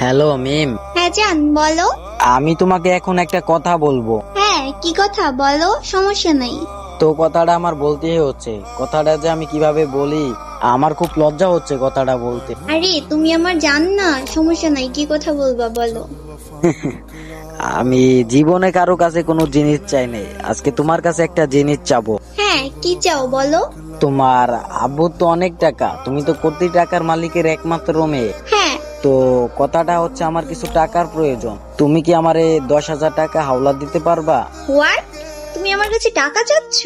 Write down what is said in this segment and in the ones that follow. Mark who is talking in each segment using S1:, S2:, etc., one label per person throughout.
S1: Hello মিম।
S2: হ্যাঁ জান, বলো।
S1: আমি তোমাকে এখন একটা কথা বলবো।
S2: হ্যাঁ, কি কথা বলো, সমস্যা নাই।
S1: তো কথাটা আমার বলতেই হচ্ছে, কথাটা যে আমি কিভাবে বলি, আমার খুব লজ্জা হচ্ছে কথাটা বলতে।
S2: আরে তুমি আমার জান না, সমস্যা নাই, কি কথা বলবা বলো।
S1: আমি জীবনে কারো কাছে কোনো জিনিস চাই নাই, আজকে তোমার কাছে একটা জিনিস চাবো।
S2: হ্যাঁ, কি চাও বলো।
S1: তোমার আব্বু তো অনেক টাকা, তুমি তো কোটি টাকার মালিকের একমাত্র মেয়ে।
S2: হ্যাঁ।
S1: তো কথাটা হচ্ছে আমার কিছু টাকার প্রয়োজন, তুমি কি আমারে 10,000 টাকা হাওলাত দিতে পারবা?
S2: হোয়াট? তুমি আমার কাছে টাকা চাচ্ছ?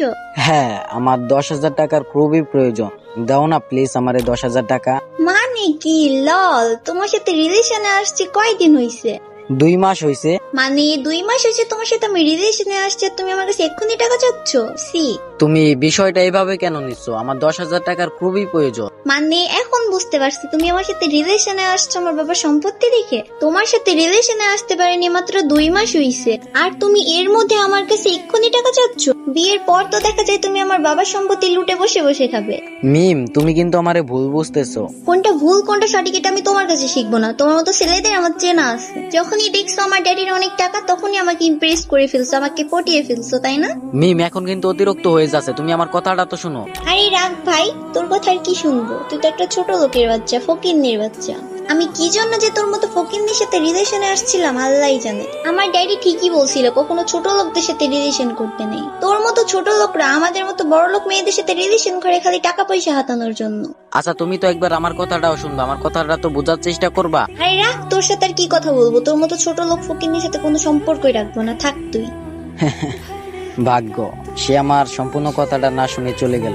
S1: হ্যাঁ, আমার 10,000 টাকার খুবই প্রয়োজন, দাও না প্লিজ আমারে 10,000 টাকা।
S2: মানে কি লল, তোমার সাথে রিলেশনে আসছি কয়দিন হইছে?
S1: 2 মাস হয়েছে।
S2: মানে 2 মাস হয়েছে তোমার সাথে আমি রিলেশনে আসছি, আর তুমি আমার কাছে এক্ষুনি টাকা চাচ্ছ? সি।
S1: তুমি বিষয়টা এইভাবে কেন নিচ্ছ? আমার 10,000 টাকার খুবই প্রয়োজন।
S2: মানে এখন বুঝতে পারছি তুমি আমার সাথে রিলেশনে আসছো আমার বাবার সম্পত্তি দেখে। তোমার সাথে রিলেশনে আসতে পারেনি মাত্র 2 মাস হইছে, আর তুমি এর মধ্যে আমার কাছে এক্ষুনি টাকা চাচ্ছ? বিয়ের পর তো দেখা যায় তুমি আমার বাবার সম্পত্তি লুটে বসে বসে খাবে।
S1: মিম, তুমি কিন্তু আমারে ভুল বুঝতেছো।
S2: কোনটা ভুল কোনটা সঠিক এটা আমি তোমার কাছে শিখবো না, তোমার মতো ছেলেদের আমার চেনা আছে। যখনই দেখছো আমার ড্যাডির অনেক টাকা, তখনই আমাকে ইমপ্রেস করে ফেলছো, আমাকে পটিয়ে ফেলছো, তাই না?
S1: মিম, এখন কিন্তু অতিরিক্ত হয়ে যাচ্ছে, তুমি আমার কথাটা তো শোনো।
S2: আরে রাখ ভাই, তোর কথা আর কি শুনবো, তুই তো একটা ছোট লোকের বাচ্চা, ফকিন্নির বাচ্চা। আমি কি জন্য যে তোর মতো ফকিন্নির সাথে রিলেশনে আসছিলাম আল্লাহই জানে। আমার ড্যাডি ঠিকই বলছিল কখনো ছোট লোকদের সাথে রিলেশন করতে নেই। তোর মতো ছোট লোকরা আমাদের মতো বড় লোক মেয়েদের সাথে রিলেশন করে খালি টাকা পয়সা হাতানোর জন্য।
S1: আচ্ছা, তুমি তো একবার আমার কথাটাও শুনবা, আমার কথাটা তো বোঝার চেষ্টা করবা।
S2: আরে রাখ, তোর সাথে আর কি কথা বলবো, তোর মতো ছোট লোক ফকিন্নির সাথে কোনো সম্পর্কই রাখবো না, থাক তুই।
S1: ভাগ্য, সে আমার সম্পূর্ণ কথাটা না শুনে চলে গেল।